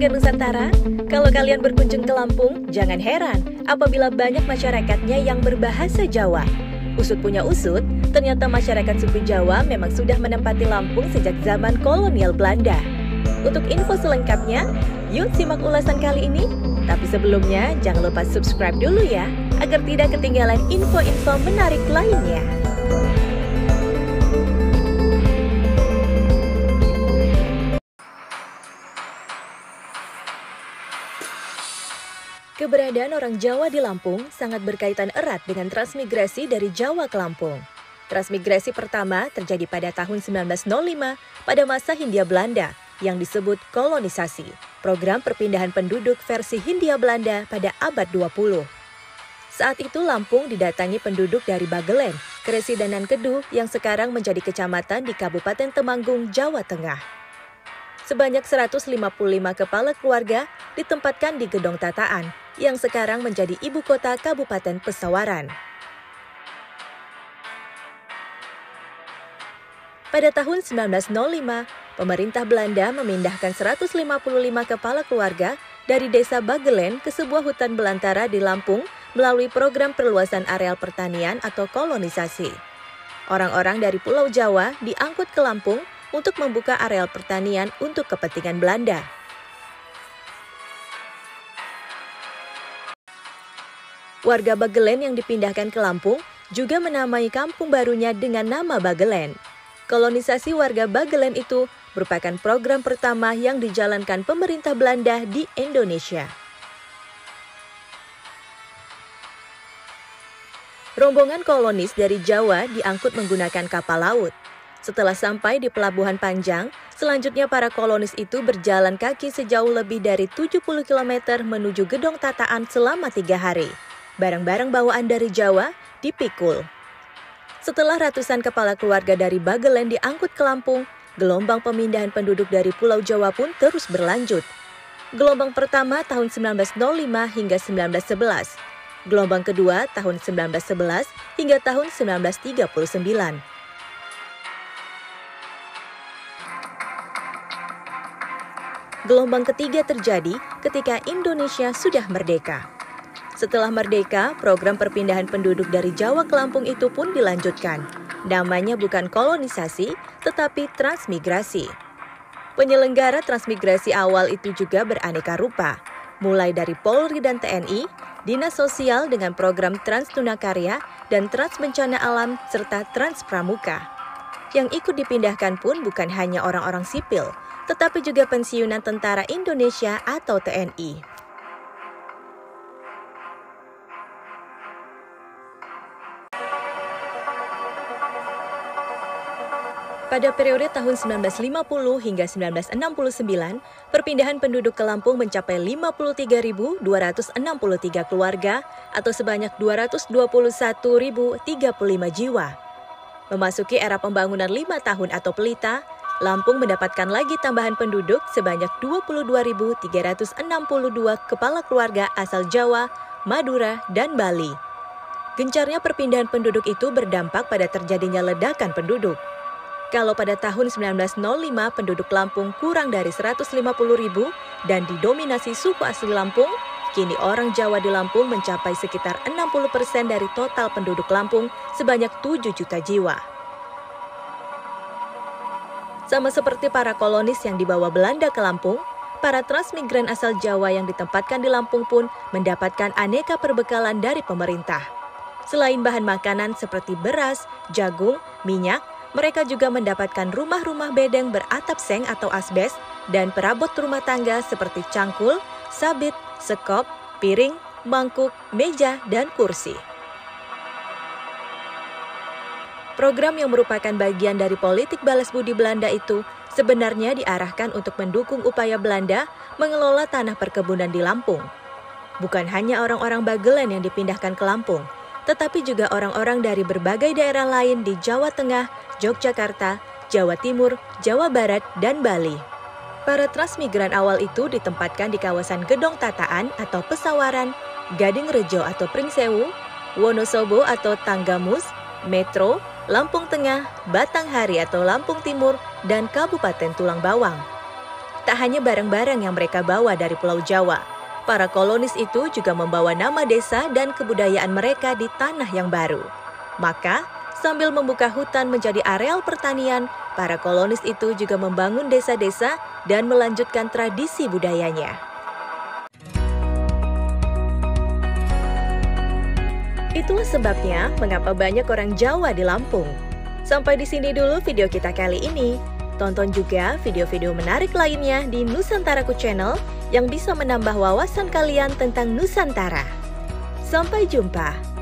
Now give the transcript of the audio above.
warga Nusantara, kalau kalian berkunjung ke Lampung, jangan heran apabila banyak masyarakatnya yang berbahasa Jawa. Usut punya usut, ternyata masyarakat suku Jawa memang sudah menempati Lampung sejak zaman kolonial Belanda. Untuk info selengkapnya, yuk simak ulasan kali ini. Tapi sebelumnya, jangan lupa subscribe dulu ya, agar tidak ketinggalan info-info menarik lainnya. Keberadaan orang Jawa di Lampung sangat berkaitan erat dengan transmigrasi dari Jawa ke Lampung. Transmigrasi pertama terjadi pada tahun 1905 pada masa Hindia Belanda yang disebut kolonisasi, program perpindahan penduduk versi Hindia Belanda pada abad 20. Saat itu Lampung didatangi penduduk dari Bagelen, Keresidenan Keduh yang sekarang menjadi kecamatan di Kabupaten Temanggung, Jawa Tengah. Sebanyak 155 kepala keluarga ditempatkan di Gedong Tataan, yang sekarang menjadi ibu kota Kabupaten Pesawaran. Pada tahun 1905, pemerintah Belanda memindahkan 155 kepala keluarga dari desa Bagelen ke sebuah hutan belantara di Lampung melalui program perluasan areal pertanian atau kolonisasi. Orang-orang dari Pulau Jawa diangkut ke Lampung untuk membuka areal pertanian untuk kepentingan Belanda. Warga Bagelen yang dipindahkan ke Lampung juga menamai kampung barunya dengan nama Bagelen. Kolonisasi warga Bagelen itu merupakan program pertama yang dijalankan pemerintah Belanda di Indonesia. Rombongan kolonis dari Jawa diangkut menggunakan kapal laut. Setelah sampai di Pelabuhan Panjang, selanjutnya para kolonis itu berjalan kaki sejauh lebih dari 70 km menuju Gedong Tataan selama 3 hari. Barang-barang bawaan dari Jawa dipikul. Setelah ratusan kepala keluarga dari Bagelen diangkut ke Lampung, gelombang pemindahan penduduk dari Pulau Jawa pun terus berlanjut. Gelombang pertama tahun 1905 hingga 1911. Gelombang kedua tahun 1911 hingga tahun 1939. Gelombang ketiga terjadi ketika Indonesia sudah merdeka. Setelah merdeka, program perpindahan penduduk dari Jawa ke Lampung itu pun dilanjutkan. Namanya bukan kolonisasi, tetapi transmigrasi. Penyelenggara transmigrasi awal itu juga beraneka rupa, mulai dari Polri dan TNI, Dinas Sosial dengan program Trans Tunakarya dan Trans Bencana Alam serta Trans Pramuka. Yang ikut dipindahkan pun bukan hanya orang-orang sipil, tetapi juga pensiunan tentara Indonesia atau TNI. Pada periode tahun 1950 hingga 1969, perpindahan penduduk ke Lampung mencapai 53.263 keluarga atau sebanyak 221.035 jiwa. Memasuki era pembangunan 5 tahun atau pelita, Lampung mendapatkan lagi tambahan penduduk sebanyak 22.362 kepala keluarga asal Jawa, Madura, dan Bali. Gencarnya perpindahan penduduk itu berdampak pada terjadinya ledakan penduduk. Kalau pada tahun 1905 penduduk Lampung kurang dari 150.000 dan didominasi suku asli Lampung, kini orang Jawa di Lampung mencapai sekitar 60% dari total penduduk Lampung sebanyak 7 juta jiwa. Sama seperti para kolonis yang dibawa Belanda ke Lampung, para transmigran asal Jawa yang ditempatkan di Lampung pun mendapatkan aneka perbekalan dari pemerintah. Selain bahan makanan seperti beras, jagung, minyak, mereka juga mendapatkan rumah-rumah bedeng beratap seng atau asbes dan perabot rumah tangga seperti cangkul, sabit, sekop, piring, mangkuk, meja, dan kursi. Program yang merupakan bagian dari politik balas budi Belanda itu sebenarnya diarahkan untuk mendukung upaya Belanda mengelola tanah perkebunan di Lampung. Bukan hanya orang-orang Bagelen yang dipindahkan ke Lampung, tetapi juga orang-orang dari berbagai daerah lain di Jawa Tengah, Yogyakarta, Jawa Timur, Jawa Barat, dan Bali. Para transmigran awal itu ditempatkan di kawasan Gedong Tataan atau Pesawaran, Gading Rejo atau Pringsewu, Wonosobo atau Tanggamus, Metro, Lampung Tengah, Batanghari atau Lampung Timur, dan Kabupaten Tulang Bawang. Tak hanya barang-barang yang mereka bawa dari Pulau Jawa, para kolonis itu juga membawa nama desa dan kebudayaan mereka di tanah yang baru. Maka, sambil membuka hutan menjadi areal pertanian, para kolonis itu juga membangun desa-desa dan melanjutkan tradisi budayanya. Itulah sebabnya mengapa banyak orang Jawa di Lampung. Sampai di sini dulu video kita kali ini. Tonton juga video-video menarik lainnya di Nusantaraku Channel yang bisa menambah wawasan kalian tentang Nusantara. Sampai jumpa.